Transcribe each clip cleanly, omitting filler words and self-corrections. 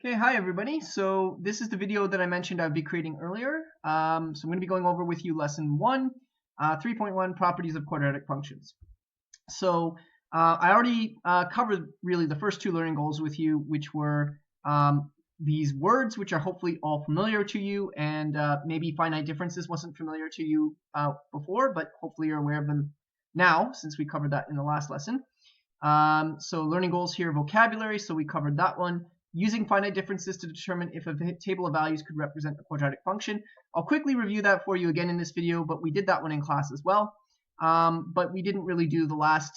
Okay, hi everybody. So this is the video that I mentioned I'd be creating earlier. So I'm going to be going over with you lesson 1, 3.1 properties of quadratic functions. So I already covered really the first two learning goals with you, which were these words, which are hopefully all familiar to you, and maybe finite differences wasn't familiar to you before, but hopefully you're aware of them now since we covered that in the last lesson. So learning goals here, vocabulary, so we covered that one. Using finite differences to determine if a table of values could represent a quadratic function. I'll quickly review that for you again in this video, but we did that one in class as well. But we didn't really do the last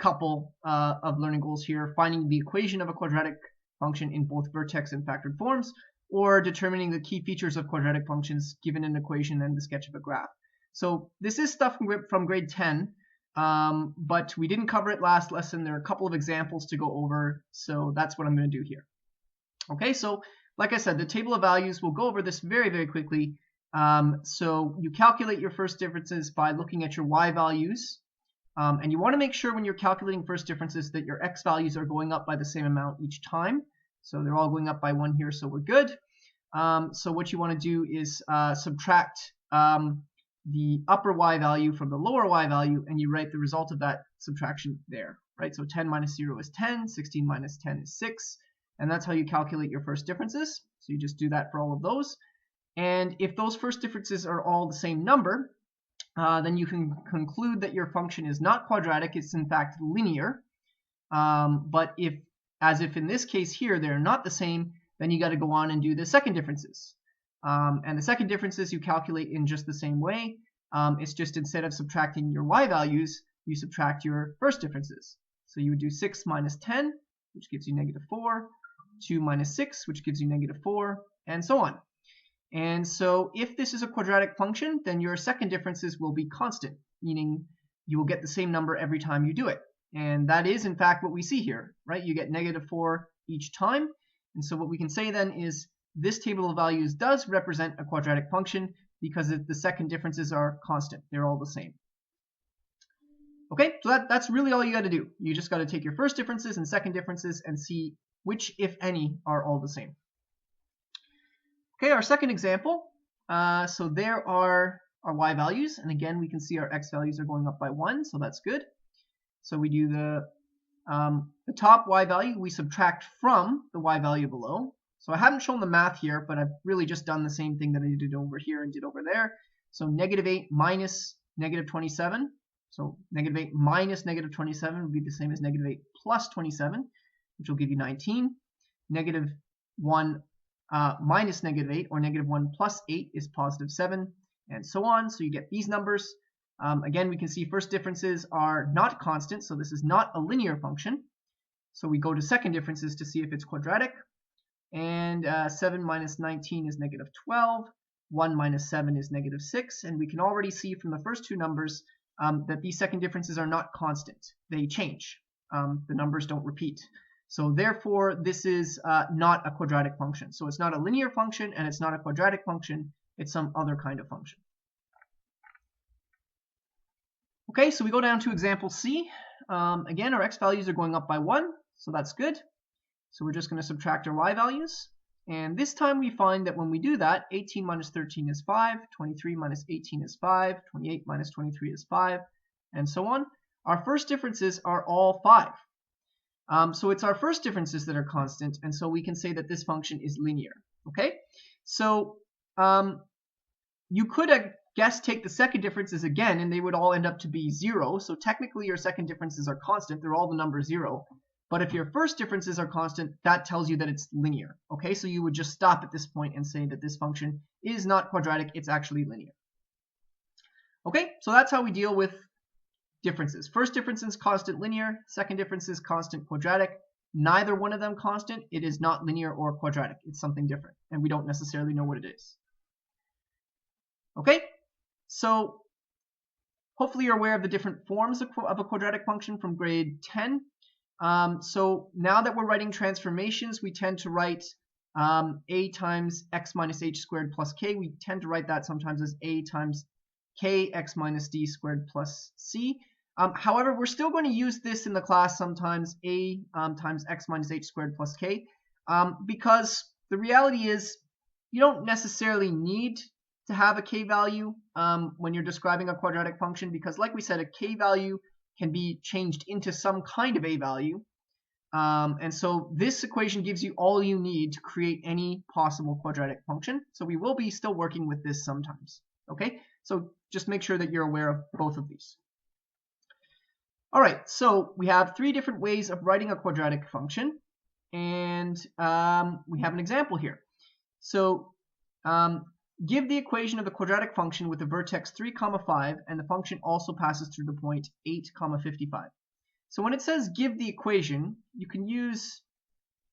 couple of learning goals here, finding the equation of a quadratic function in both vertex and factored forms, or determining the key features of quadratic functions given an equation and the sketch of a graph. So this is stuff from grade 10. But we didn't cover it last lesson. There are a couple of examples to go over, so that's what I'm going to do here. Okay, so like I said, the table of values, we'll go over this very, very quickly. So you calculate your first differences by looking at your y values, and you want to make sure when you're calculating first differences that your x values are going up by the same amount each time. So they're all going up by 1 here, so we're good. So what you want to do is subtract the upper y value from the lower y value, and you write the result of that subtraction there, right? So 10 minus 0 is 10, 16 minus 10 is 6, and that's how you calculate your first differences. So you just do that for all of those. And if those first differences are all the same number, then you can conclude that your function is not quadratic, it's in fact linear. But as if in this case here, they're not the same, then you got to go on and do the second differences. And the second differences you calculate in just the same way. It's just instead of subtracting your y values, you subtract your first differences. So you would do 6 minus 10, which gives you negative 4, 2 minus 6, which gives you negative 4, and so on. And so if this is a quadratic function, then your second differences will be constant, meaning you will get the same number every time you do it. And that is, in fact, what we see here, right? You get negative 4 each time. And so what we can say then is this table of values does represent a quadratic function because the second differences are constant. They're all the same. Okay, so that's really all you got to do. You just got to take your first differences and second differences and see which, if any, are all the same. Okay, our second example. So there are our y values, and again we can see our x values are going up by 1, so that's good. So we do the top y value, we subtract from the y value below. So I haven't shown the math here, but I've really just done the same thing that I did over here and did over there. So negative 8 minus negative 27. So negative 8 minus negative 27 would be the same as negative 8 plus 27, which will give you 19. Negative 1 minus negative 8, or negative 1 plus 8 is positive 7, and so on. So you get these numbers. Again, we can see first differences are not constant, so this is not a linear function. So we go to second differences to see if it's quadratic. And 7 minus 19 is negative 12. 1 minus 7 is negative 6. And we can already see from the first two numbers that these second differences are not constant. They change. The numbers don't repeat. So therefore, this is not a quadratic function. So it's not a linear function, and it's not a quadratic function. It's some other kind of function. Okay, so we go down to example C. Again, our x values are going up by 1, so that's good. So we're just going to subtract our y values. And this time we find that when we do that, 18 minus 13 is 5, 23 minus 18 is 5, 28 minus 23 is 5, and so on. Our first differences are all 5. So it's our first differences that are constant, and so we can say that this function is linear. Okay? So you could, I guess, take the second differences again, and they would all end up to be 0. So technically your second differences are constant. They're all the number 0. But if your first differences are constant, that tells you that it's linear. Okay, so you would just stop at this point and say that this function is not quadratic, it's actually linear. Okay, so that's how we deal with differences. First difference is constant linear, second difference is constant quadratic. Neither one of them constant, it is not linear or quadratic. It's something different, and we don't necessarily know what it is. Okay, so hopefully you're aware of the different forms of a quadratic function from grade 10. So now that we're writing transformations, we tend to write a times x minus h squared plus k. We tend to write that sometimes as a times k x minus d squared plus c. However, we're still going to use this in the class sometimes, a times x minus h squared plus k. because the reality is you don't necessarily need to have a k value when you're describing a quadratic function, because like we said, a k value can be changed into some kind of a value. And so this equation gives you all you need to create any possible quadratic function. So we will be still working with this sometimes. Okay, so just make sure that you're aware of both of these. All right, so we have three different ways of writing a quadratic function, and we have an example here. So give the equation of the quadratic function with the vertex 3, 5, and the function also passes through the point 8, 55. So when it says give the equation, you can use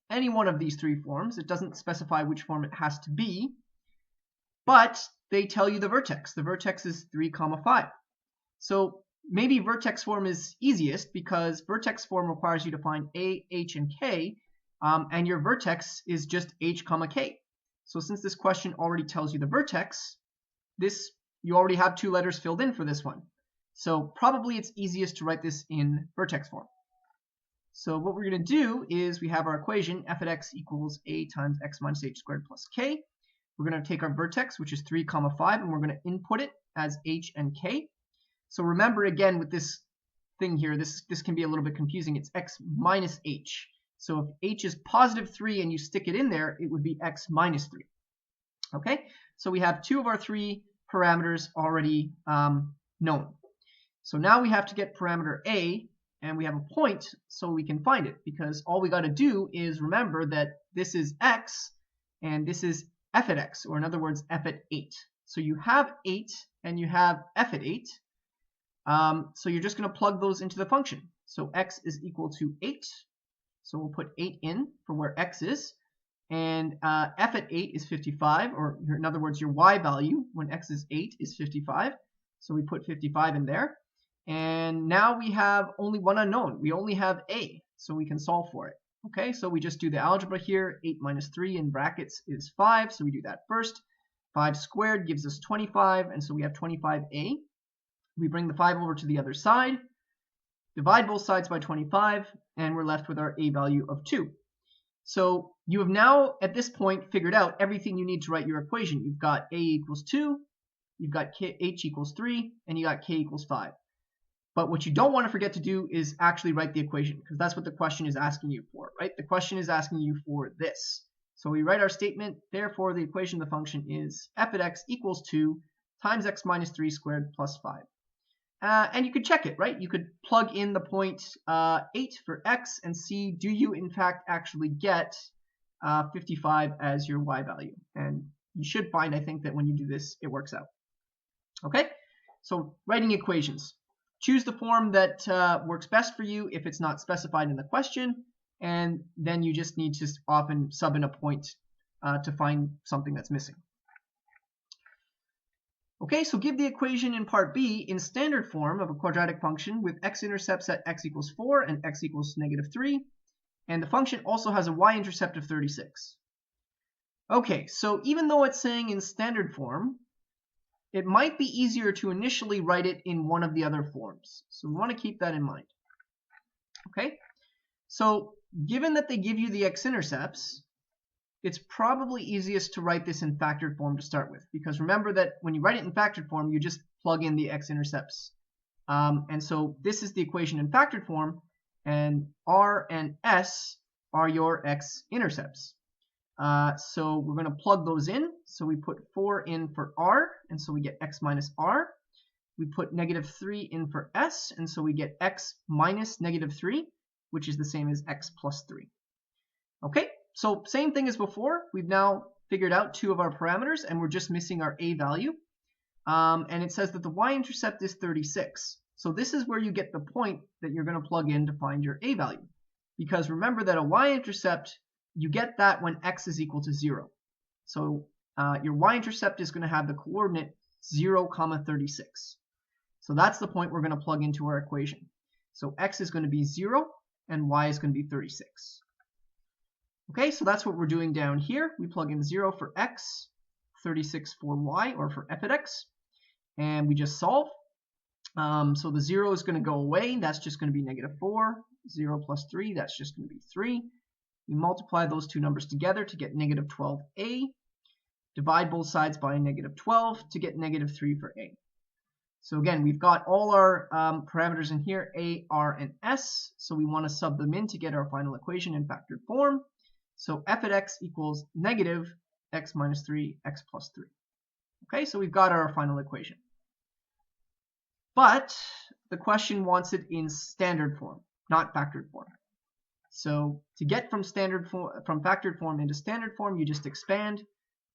any one of these three forms. It doesn't specify which form it has to be, but they tell you the vertex. The vertex is 3, 5. So maybe vertex form is easiest because vertex form requires you to find a, h, and k, and your vertex is just h, k. So since this question already tells you the vertex, you already have two letters filled in for this one. So probably it's easiest to write this in vertex form. So what we're going to do is we have our equation f of x equals a times x minus h squared plus k. We're going to take our vertex, which is 3, 5, and we're going to input it as h and k. So remember again with this thing here, this can be a little bit confusing. It's x minus h. So if h is positive 3 and you stick it in there, it would be x minus 3. Okay, so we have two of our three parameters already known. So now we have to get parameter a, and we have a point so we can find it, because all we got to do is remember that this is x and this is f at x, or in other words, f at 8. So you have 8 and you have f at 8. So you're just going to plug those into the function. So x is equal to 8. So we'll put 8 in for where x is. And f at 8 is 55, or in other words, your y value when x is 8 is 55. So we put 55 in there. And now we have only one unknown. We only have a, so we can solve for it. Okay, so we just do the algebra here. 8 minus 3 in brackets is 5, so we do that first. 5 squared gives us 25, and so we have 25a. We bring the 5 over to the other side, divide both sides by 25, and we're left with our a value of 2. So you have now, at this point, figured out everything you need to write your equation. You've got a equals 2, you've got h equals 3, and you got k equals 5. But what you don't want to forget to do is actually write the equation, because that's what the question is asking you for, right? The question is asking you for this. So we write our statement, therefore the equation of the function is f at x equals 2 times x minus 3 squared plus 5. And you could check it, right? You could plug in the point 8 for x and see, do you in fact actually get 55 as your y value? And you should find, I think, that when you do this, it works out. Okay, so writing equations. Choose the form that works best for you if it's not specified in the question, and then you just need to often sub in a point to find something that's missing. Okay, so give the equation in part B in standard form of a quadratic function with x-intercepts at x equals 4 and x equals -3, and the function also has a y-intercept of 36. Okay, so even though it's saying in standard form, it might be easier to initially write it in one of the other forms. So we want to keep that in mind. Okay, so given that they give you the x-intercepts, it's probably easiest to write this in factored form to start with, because remember that when you write it in factored form, you just plug in the x-intercepts. And so this is the equation in factored form, and r and s are your x-intercepts. So we're going to plug those in. So we put 4 in for r, and so we get x minus r. We put -3 in for s, and so we get x minus -3, which is the same as x plus 3. Okay, so same thing as before. We've now figured out two of our parameters, and we're just missing our a value. And it says that the y-intercept is 36. So this is where you get the point that you're going to plug in to find your a value. Because remember that a y-intercept, you get that when x is equal to 0. So your y-intercept is going to have the coordinate 0, 36. So that's the point we're going to plug into our equation. So x is going to be 0 and y is going to be 36. Okay, so that's what we're doing down here. We plug in 0 for x, 36 for y, or for f at x, and we just solve. So the 0 is going to go away. That's just going to be -4. 0 plus 3, that's just going to be 3. We multiply those two numbers together to get negative 12a. Divide both sides by negative 12 to get negative 3 for a. So again, we've got all our parameters in here, a, r, and s. So we want to sub them in to get our final equation in factored form. So f at x equals negative x minus 3, x plus 3. Okay, so we've got our final equation. But the question wants it in standard form, not factored form. So to get from factored form into standard form, you just expand.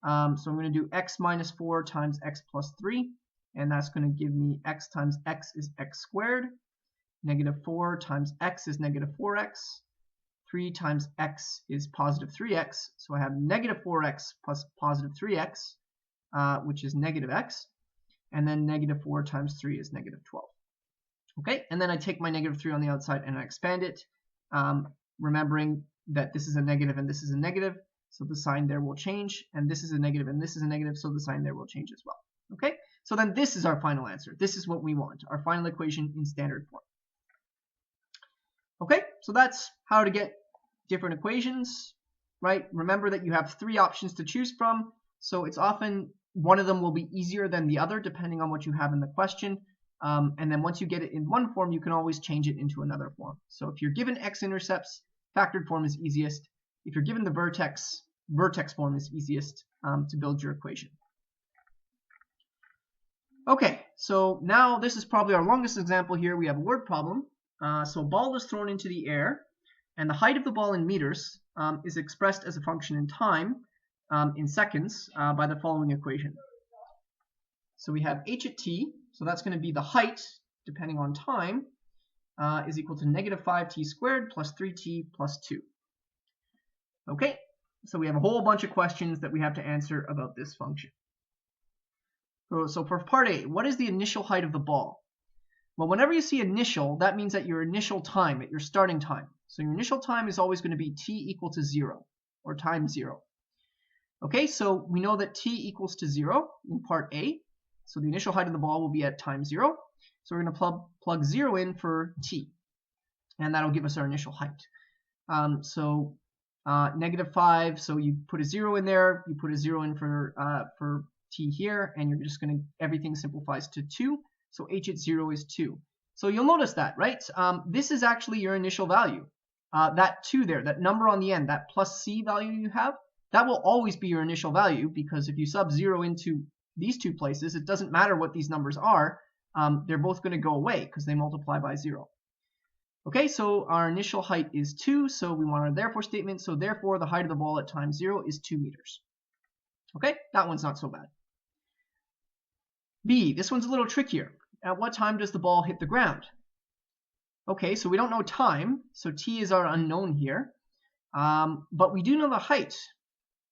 So I'm going to do x minus 4 times x plus 3, and that's going to give me x times x is x squared. Negative 4 times x is negative 4x. 3 times x is positive 3x. So I have negative 4x plus positive 3x, which is negative x. And then negative 4 times 3 is negative 12. Okay, and then I take my negative 3 on the outside and I expand it, remembering that this is a negative and this is a negative, so the sign there will change, and this is a negative and this is a negative, so the sign there will change as well. Okay, so then this is our final answer. This is what we want, our final equation in standard form. Okay, so that's how to get different equations, right? Remember that you have 3 options to choose from, so it's often one of them will be easier than the other depending on what you have in the question. And then once you get it in one form, you can always change it into another form. So if you're given x-intercepts, factored form is easiest. If you're given the vertex form is easiest to build your equation. Okay, so now this is probably our longest example here. We have a word problem. So a ball is thrown into the air, and the height of the ball in meters is expressed as a function in time in seconds by the following equation. So we have h at t, so that's going to be the height, depending on time, is equal to negative 5t squared plus 3t plus 2. Okay, so we have a whole bunch of questions that we have to answer about this function. So for part A, what is the initial height of the ball? Well, whenever you see initial, that means at your initial time, at your starting time. So your initial time is always going to be t equal to 0, or time 0. Okay, so we know that t equals to 0 in part A. So the initial height of the ball will be at time 0. So we're going to plug 0 in for t. And that'll give us our initial height. Negative 5, so you put a 0 in there. You put a 0 in for t here. And you're just going to, everything simplifies to 2. So h at 0 is 2. So you'll notice that, right? This is actually your initial value. That 2 there, that number on the end, that plus c value you have, that will always be your initial value, because if you sub 0 into these two places, it doesn't matter what these numbers are, they're both going to go away because they multiply by 0. Okay, so our initial height is 2, so we want our therefore statement, so therefore the height of the ball at time 0 is 2 meters. Okay, that one's not so bad. B, this one's a little trickier. At what time does the ball hit the ground? Okay, so we don't know time, so t is our unknown here, but we do know the height,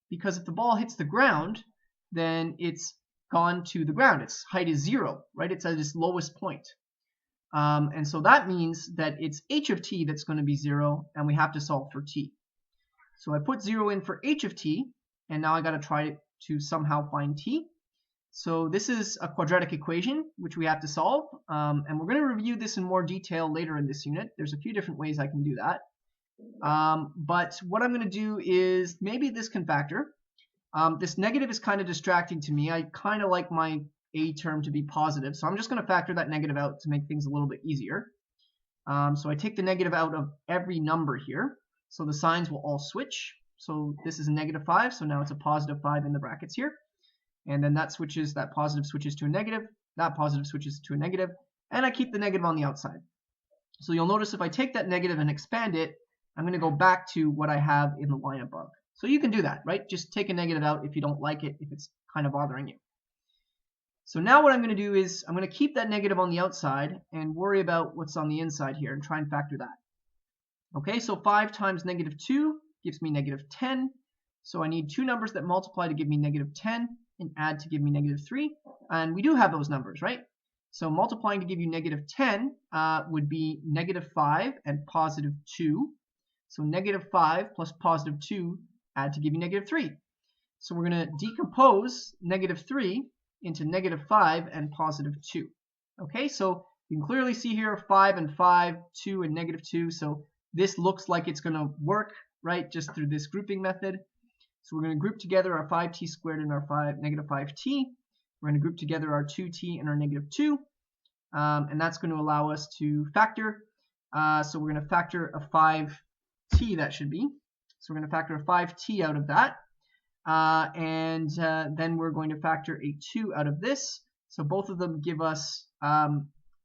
because if the ball hits the ground, then it's gone to the ground. Its height is 0, right? It's at its lowest point. And so that means that it's h of t that's going to be 0, and we have to solve for t. So I put 0 in for h of t, and now I got to try to somehow find t. So this is a quadratic equation, which we have to solve, and we're going to review this in more detail later in this unit. There's a few different ways I can do that. But what I'm going to do is, maybe this can factor. This negative is kind of distracting to me. I kind of like my a term to be positive, so I'm just going to factor that negative out to make things a little bit easier. So I take the negative out of every number here, so the signs will all switch. So this is a negative 5, so now it's a positive 5 in the brackets here. And then that positive switches to a negative, that positive switches to a negative, and I keep the negative on the outside. So you'll notice if I take that negative and expand it, I'm going to go back to what I have in the line above. So you can do that, right? Just take a negative out if you don't like it, if it's kind of bothering you. So now what I'm going to do is I'm going to keep that negative on the outside and worry about what's on the inside here and try and factor that. Okay, so 5 times negative 2 gives me negative 10. So I need two numbers that multiply to give me negative 10 and add to give me negative 3. And we do have those numbers, right? So multiplying to give you negative 10 would be negative 5 and positive 2. So negative 5 plus positive 2 add to give you negative 3. So we're going to decompose negative 3 into negative 5 and positive 2. Okay, so you can clearly see here 5 and 5, 2 and negative 2. So this looks like it's going to work right, just through this grouping method. So we're going to group together our 5t squared and our negative 5t. We're going to group together our 2t and our negative 2. And that's going to allow us to factor. So we're going to factor a 5t, that should be. So we're going to factor a 5t out of that. Then we're going to factor a 2 out of this. So both of them give us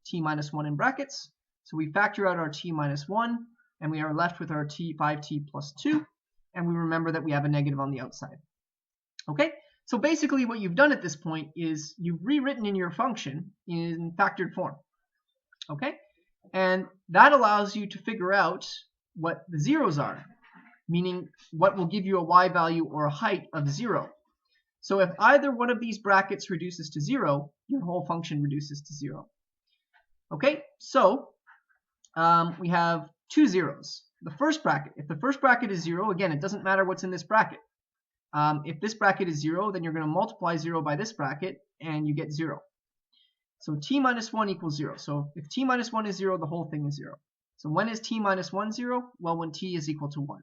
t minus 1 in brackets. So we factor out our t minus 1, and we are left with our 5t plus 2. And we remember that we have a negative on the outside. Okay? So basically what you've done at this point is you've rewritten in your function in factored form. Okay? And that allows you to figure out what the zeros are, meaning what will give you a y value or a height of 0. So if either one of these brackets reduces to 0, your whole function reduces to 0. Okay? So we have two zeros. The first bracket, if the first bracket is 0, again, it doesn't matter what's in this bracket. If this bracket is 0, then you're going to multiply 0 by this bracket, and you get 0. So t minus 1 equals 0. So if t minus 1 is 0, the whole thing is 0. So when is t minus 1 0? Well, when t is equal to 1.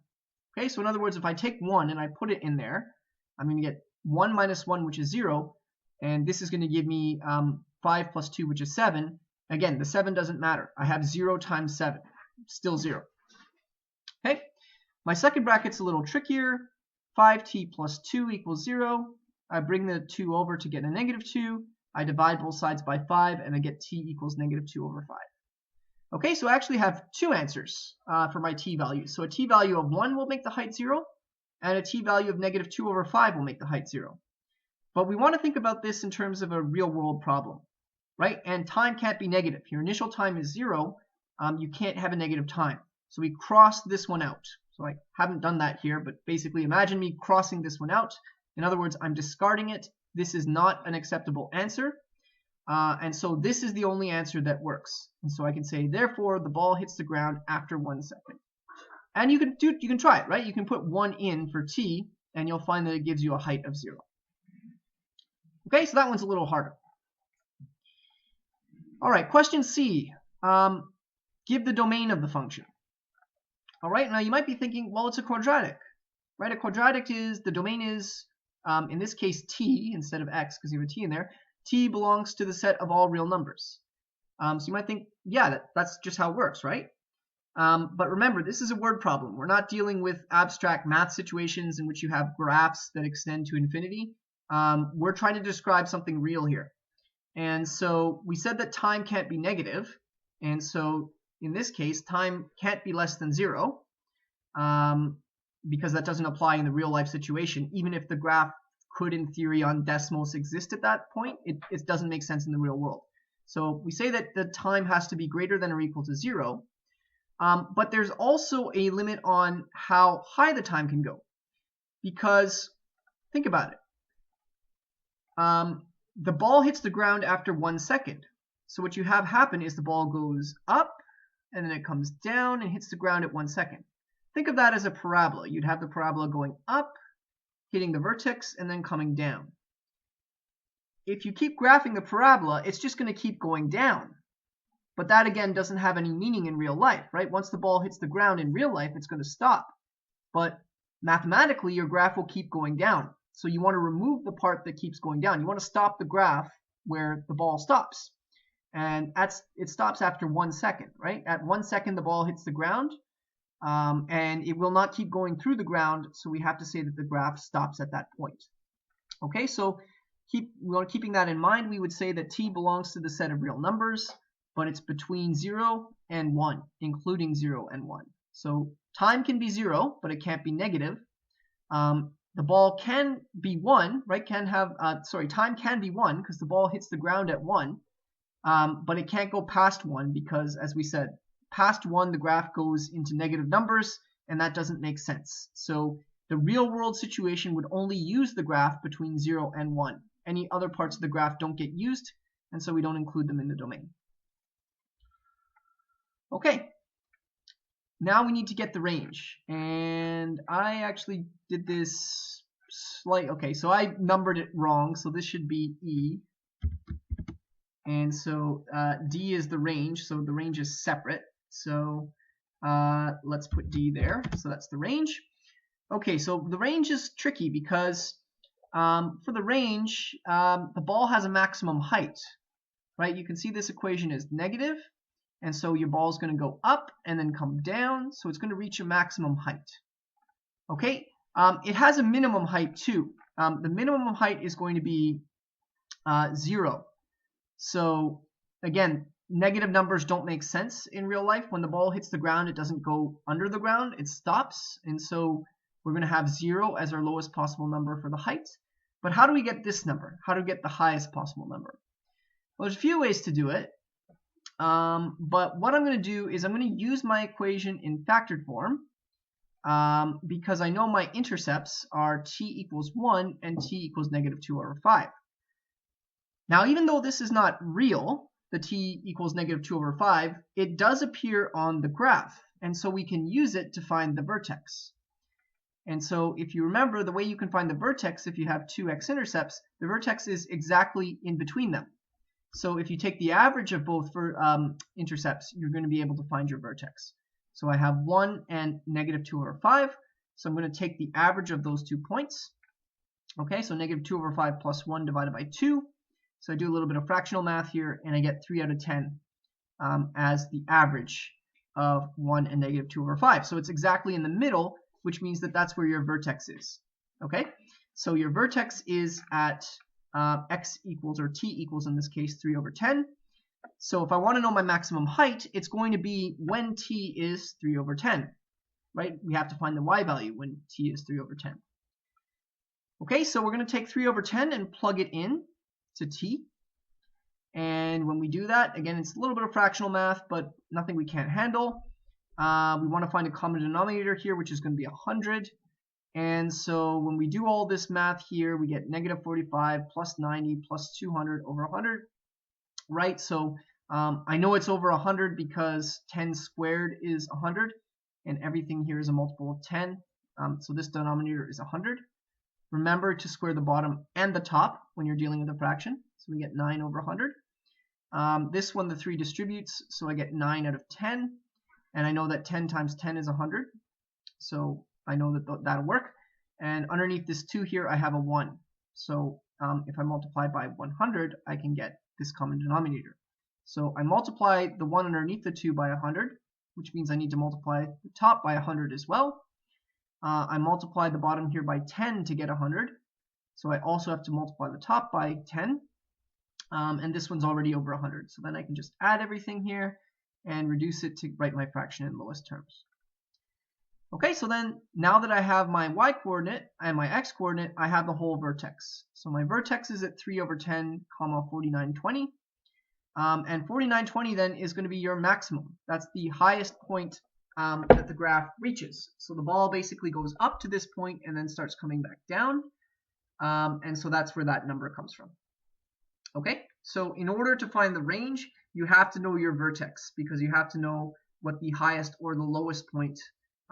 Okay, so in other words, if I take 1 and I put it in there, I'm going to get 1 minus 1, which is 0, and this is going to give me 5 plus 2, which is 7. Again, the 7 doesn't matter. I have 0 times 7, still 0. Okay, my second bracket's a little trickier. 5t plus 2 equals 0. I bring the 2 over to get a negative 2. I divide both sides by 5, and I get t equals negative 2 over 5. Okay, so I actually have two answers for my t values. So a t value of 1 will make the height 0, and a t value of negative 2 over 5 will make the height 0. But we want to think about this in terms of a real-world problem, right? And time can't be negative. Your initial time is 0. You can't have a negative time. So we cross this one out. So I haven't done that here, but basically imagine me crossing this one out. In other words, I'm discarding it. This is not an acceptable answer. And so this is the only answer that works. And so I can say, therefore, the ball hits the ground after 1 second. And you can try it, right? You can put 1 in for t, and you'll find that it gives you a height of 0. Okay, so that one's a little harder. All right, question C. Give the domain of the function. All right, now you might be thinking, well, it's a quadratic, right? A quadratic is, the domain is, in this case, t instead of x, because you have a t in there. T belongs to the set of all real numbers. So you might think, yeah, that's just how it works, right? But remember, this is a word problem. We're not dealing with abstract math situations in which you have graphs that extend to infinity. We're trying to describe something real here. And so we said that time can't be negative. And so in this case, time can't be less than 0, because that doesn't apply in the real life situation. Even if the graph could, in theory, on decimals exist at that point, it doesn't make sense in the real world. So we say that the time has to be greater than or equal to 0. But there's also a limit on how high the time can go. Because, think about it. The ball hits the ground after 1 second. So what you have happen is the ball goes up, and then it comes down and hits the ground at 1 second. Think of that as a parabola. You'd have the parabola going up, hitting the vertex, and then coming down. If you keep graphing the parabola, it's just going to keep going down. But that, again, doesn't have any meaning in real life, right? Once the ball hits the ground in real life, it's going to stop. But mathematically, your graph will keep going down. So you want to remove the part that keeps going down. You want to stop the graph where the ball stops. And it stops after 1 second, right? At 1 second, the ball hits the ground, and it will not keep going through the ground, so we have to say that the graph stops at that point. Okay, so keeping that in mind, we would say that t belongs to the set of real numbers, but it's between 0 and 1, including 0 and 1. So time can be 0, but it can't be negative. The ball can be 1, right? Time can be 1 because the ball hits the ground at 1. But it can't go past 1 because, as we said, past 1 the graph goes into negative numbers, and that doesn't make sense. So the real world situation would only use the graph between 0 and 1. Any other parts of the graph don't get used, and so we don't include them in the domain. Okay, now we need to get the range. And I actually did this okay, so I numbered it wrong, so this should be E. And so D is the range, so the range is separate. So Let's put D there. So that's the range. Okay, so the range is tricky because for the range, the ball has a maximum height, right? You can see this equation is negative, and so your ball is going to go up and then come down, so it's going to reach a maximum height. Okay, it has a minimum height too. The minimum height is going to be 0. So again, negative numbers don't make sense in real life. When the ball hits the ground, it doesn't go under the ground, it stops, and so we're going to have 0 as our lowest possible number for the height. But how do we get this number? How do we get the highest possible number? Well, there's a few ways to do it, but what I'm going to do is I'm going to use my equation in factored form, because I know my intercepts are t equals 1 and t equals negative 2 over 5. Now, even though this is not real, the t equals negative 2 over 5, it does appear on the graph, and so we can use it to find the vertex. And so if you remember, the way you can find the vertex if you have two x-intercepts, the vertex is exactly in between them. So if you take the average of both intercepts, you're going to be able to find your vertex. So I have 1 and negative 2 over 5. So I'm going to take the average of those 2 points. Okay, so negative 2 over 5 plus 1 divided by 2. So I do a little bit of fractional math here, and I get 3 out of 10 as the average of 1 and negative 2 over 5. So it's exactly in the middle, which means that that's where your vertex is. Okay, so your vertex is at x equals, or t equals in this case, 3 over 10. So if I want to know my maximum height, it's going to be when t is 3 over 10, right? We have to find the y value when t is 3 over 10. Okay, so we're going to take 3 over 10 and plug it in to t. And when we do that, again, it's a little bit of fractional math, but nothing we can't handle. We want to find a common denominator here, which is going to be 100. And so when we do all this math here, we get negative 45 plus 90 plus 200 over 100, right? So I know it's over 100 because 10 squared is 100, and everything here is a multiple of 10. So this denominator is 100. Remember to square the bottom and the top when you're dealing with a fraction. So we get 9 over 100. This one, the 3 distributes, so I get 9 out of 10. And I know that 10 times 10 is 100. So I know that that'll work. And underneath this 2 here, I have a 1. So if I multiply by 100, I can get this common denominator. So I multiply the 1 underneath the 2 by 100, which means I need to multiply the top by 100 as well. I multiply the bottom here by 10 to get 100. So I also have to multiply the top by 10. And this one's already over 100. So then I can just add everything here and reduce it to write my fraction in lowest terms. Okay, so then now that I have my y-coordinate and my x-coordinate, I have the whole vertex. So my vertex is at 3 over 10, comma 4920. And 4920 then is going to be your maximum. That's the highest point that the graph reaches. So the ball basically goes up to this point and then starts coming back down. And so that's where that number comes from. Okay, so in order to find the range, you have to know your vertex, because you have to know what the highest or the lowest point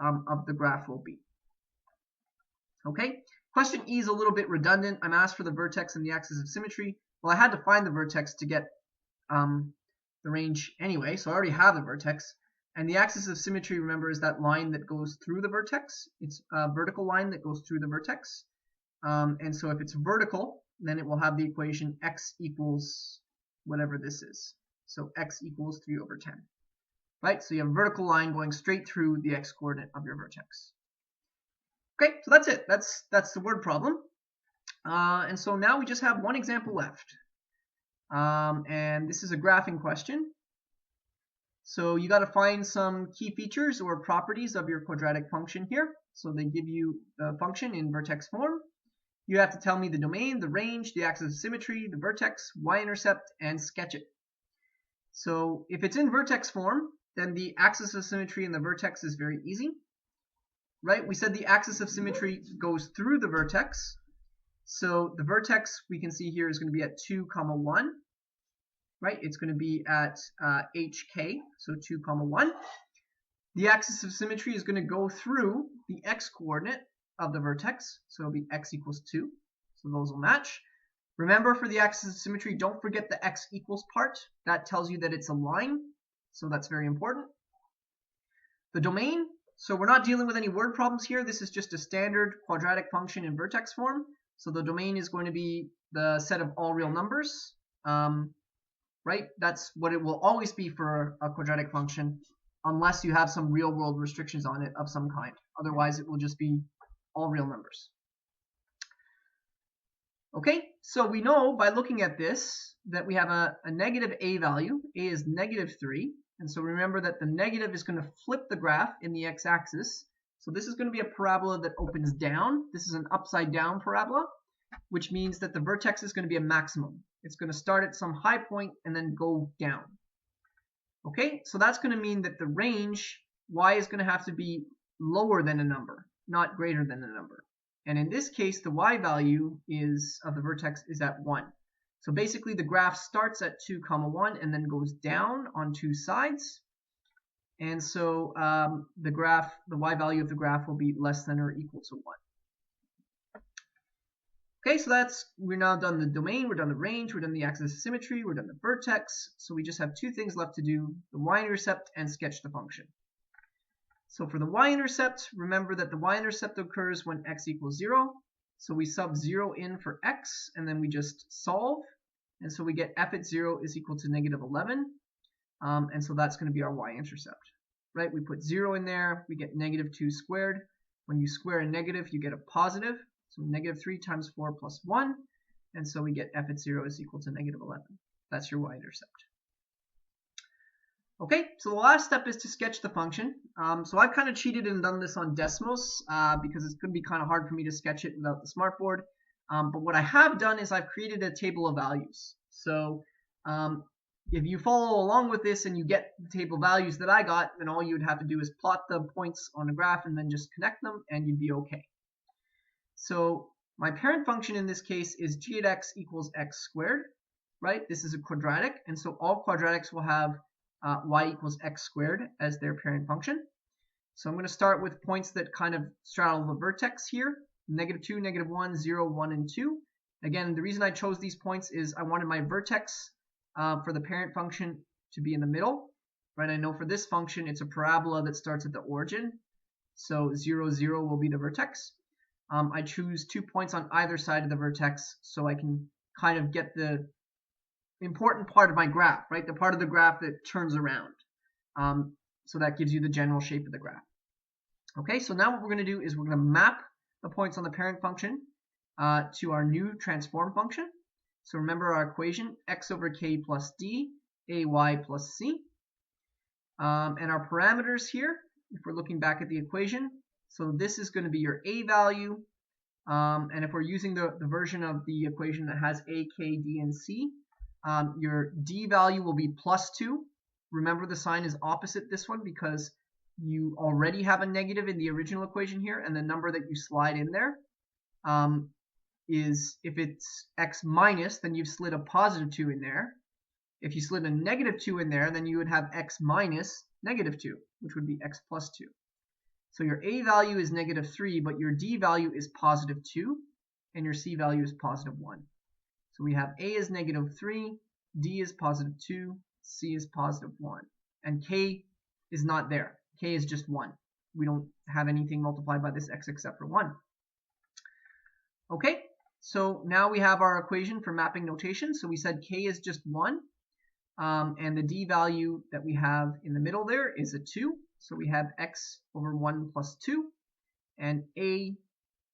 of the graph will be. Okay, question E is a little bit redundant. I'm asked for the vertex and the axis of symmetry. Well, I had to find the vertex to get the range anyway, so I already have the vertex. And the axis of symmetry, remember, is that line that goes through the vertex. It's a vertical line that goes through the vertex. And so if it's vertical, then it will have the equation x equals whatever this is. So x equals 3 over 10. Right? So you have a vertical line going straight through the x-coordinate of your vertex. Okay, so that's it. That's the word problem. And so now we just have one example left. And this is a graphing question. So you got to find some key features or properties of your quadratic function here. So they give you the function in vertex form. You have to tell me the domain, the range, the axis of symmetry, the vertex, y-intercept, and sketch it. So if it's in vertex form, then the axis of symmetry and the vertex is very easy. Right? We said the axis of symmetry goes through the vertex. So the vertex we can see here is going to be at 2, 1. Right? It's going to be at HK, so 2, 1. The axis of symmetry is going to go through the x-coordinate of the vertex, so it'll be x equals 2. So those will match. Remember, for the axis of symmetry, don't forget the x equals part. That tells you that it's a line, so that's very important. The domain, so we're not dealing with any word problems here. This is just a standard quadratic function in vertex form. So the domain is going to be the set of all real numbers, right? That's what it will always be for a quadratic function, unless you have some real world restrictions on it of some kind. Otherwise, it will just be all real numbers. Okay, so we know by looking at this that we have a negative a value. A is negative 3. And so remember that the negative is going to flip the graph in the x-axis. So this is going to be a parabola that opens down. This is an upside down parabola, which means that the vertex is going to be a maximum. It's going to start at some high point and then go down. Okay, so that's going to mean that the range y is going to have to be lower than a number, not greater than a number. And in this case, the y value of the vertex is at 1. So basically the graph starts at 2, 1 and then goes down on two sides. And so the y value of the graph will be less than or equal to 1. Okay, so we're now done the domain, we're done the range, we're done the axis of symmetry, we're done the vertex. So we just have two things left to do, the y-intercept and sketch the function. So for the y-intercept, remember that the y-intercept occurs when x equals 0. So we sub 0 in for x, and then we just solve. And so we get f at 0 is equal to negative 11. And so that's going to be our y-intercept. Right? We put 0 in there, we get negative 2 squared. When you square a negative, you get a positive. So negative 3 times 4 plus 1. And so we get f at 0 is equal to negative 11. That's your y-intercept. Okay, so the last step is to sketch the function. So I've kind of cheated and done this on Desmos because it's going to be kind of hard for me to sketch it without the smartboard. But what I have done is I've created a table of values. So if you follow along with this and you get the table values that I got, then all you would have to do is plot the points on a graph and then just connect them and you'd be okay. So my parent function in this case is g at x equals x squared, right? This is a quadratic, and so all quadratics will have y equals x squared as their parent function. So I'm going to start with points that kind of straddle the vertex here, negative 2, negative 1, 0, 1, and 2. Again, the reason I chose these points is I wanted my vertex for the parent function to be in the middle, right? I know for this function it's a parabola that starts at the origin, so 0, 0 will be the vertex. I choose 2 points on either side of the vertex so I can kind of get the important part of my graph, right? The part of the graph that turns around. So that gives you the general shape of the graph. Okay, so now what we're going to do is we're going to map the points on the parent function to our new transform function. So remember our equation, x over k plus d, ay plus c. And our parameters here, if we're looking back at the equation, so this is going to be your a value. And if we're using the version of the equation that has a, k, d, and c, your d value will be plus 2. Remember the sign is opposite this one because you already have a negative in the original equation here, and the number that you slide in there is, if it's x minus, then you've slid a positive 2 in there. If you slid a negative 2 in there, then you would have x minus negative 2, which would be x plus 2. So your a value is negative 3, but your d value is positive 2, and your c value is positive 1. So we have a is negative 3, d is positive 2, c is positive 1. And k is not there. K is just 1. We don't have anything multiplied by this x except for 1. Okay, so now we have our equation for mapping notation. So we said k is just 1. And the d value that we have in the middle there is a 2. So we have x over 1 plus 2, and a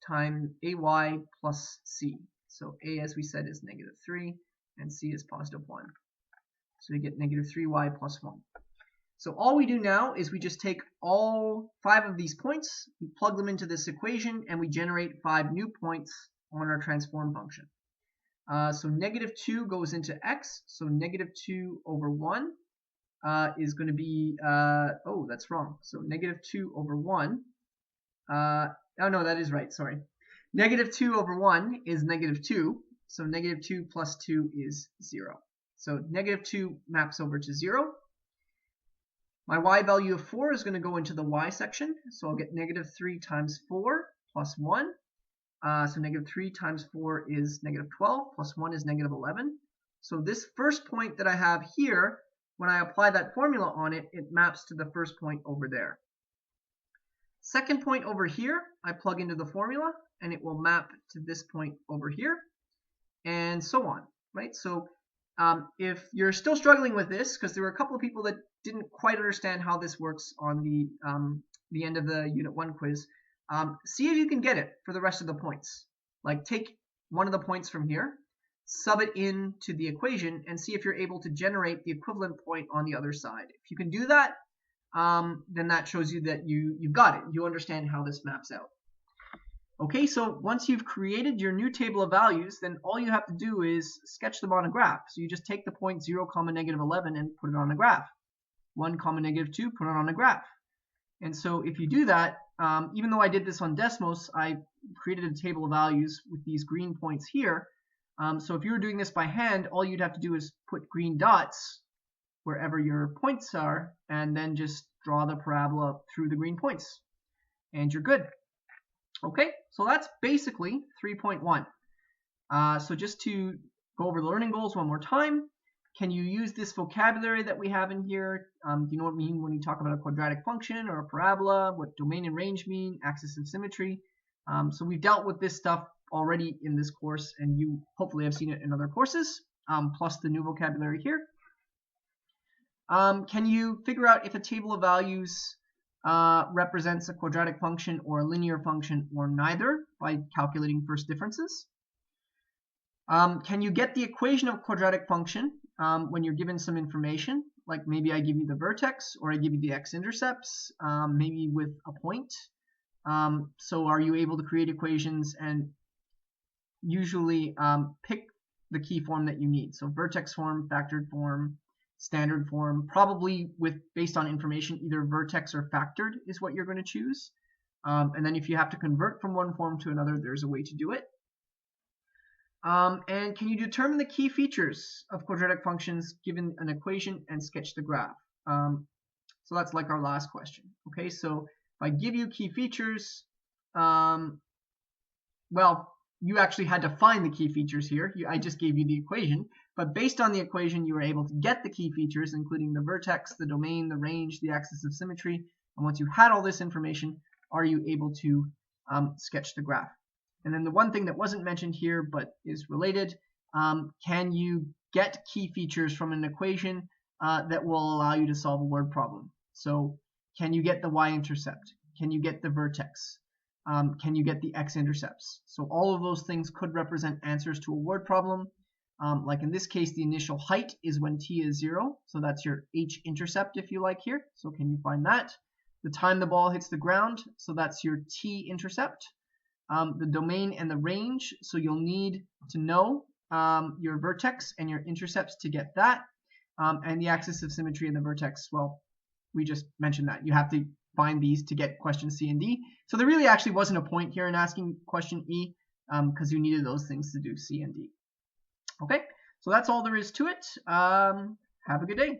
times ay plus c. So a, as we said, is negative 3, and c is positive 1. So we get negative 3y plus 1. So all we do now is we just take all 5 of these points, we plug them into this equation, and we generate 5 new points on our transform function. So negative 2 goes into x, so negative 2 over 1 is going to be, oh, that's wrong. So negative 2 over 1, oh no, that is right, sorry. Negative 2 over 1 is negative 2, so negative 2 plus 2 is 0. So negative 2 maps over to 0. My y value of 4 is going to go into the y section, so I'll get negative 3 times 4 plus 1. So negative 3 times 4 is negative 12, plus 1 is negative 11. So this first point that I have here, when I apply that formula on it, it maps to the first point over there. Second point over here, I plug into the formula, and it will map to this point over here, and so on, right? So if you're still struggling with this, because there were a couple of people that didn't quite understand how this works on the end of the Unit 1 quiz, see if you can get it for the rest of the points. Like take one of the points from here, sub it into the equation, and see if you're able to generate the equivalent point on the other side. If you can do that, then that shows you that you've got it. You understand how this maps out. Okay, so once you've created your new table of values, then all you have to do is sketch them on a graph. So you just take the point 0, -11 and put it on a graph. 1, -2, put it on a graph. And so if you do that, even though I did this on Desmos, I created a table of values with these green points here. So if you were doing this by hand, all you'd have to do is put green dots wherever your points are, and then just draw the parabola through the green points. And you're good. Okay, so that's basically 3.1. So just to go over the learning goals one more time, can you use this vocabulary that we have in here? Do you know what I mean when you talk about a quadratic function or a parabola? What domain and range mean? Axis of symmetry. So we've dealt with this stuff already in this course, and you hopefully have seen it in other courses, plus the new vocabulary here. Can you figure out if a table of values represents a quadratic function or a linear function or neither by calculating first differences? Can you get the equation of a quadratic function when you're given some information? Like maybe I give you the vertex, or I give you the x-intercepts, maybe with a point. So are you able to create equations and usually pick the key form that you need? So vertex form, factored form, standard form, probably based on information, either vertex or factored is what you're going to choose. And then if you have to convert from one form to another, there's a way to do it. And can you determine the key features of quadratic functions given an equation and sketch the graph? So that's like our last question. Okay, so if I give you key features, well, you actually had to find the key features here. I just gave you the equation, but based on the equation, you were able to get the key features, including the vertex, the domain, the range, the axis of symmetry. And once you had all this information, are you able to sketch the graph? And then the one thing that wasn't mentioned here, but is related, can you get key features from an equation that will allow you to solve a word problem? So can you get the y-intercept? Can you get the vertex? Can you get the x-intercepts? So all of those things could represent answers to a word problem. Like in this case, the initial height is when t is 0. So that's your h-intercept, if you like here. So can you find that? The time the ball hits the ground, so that's your t-intercept. The domain and the range, so you'll need to know your vertex and your intercepts to get that. And the axis of symmetry and the vertex, well, we just mentioned that. You have to find these to get question C and D. So there really actually wasn't a point here in asking question E, because you needed those things to do C and D. Okay, so that's all there is to it. Have a good day.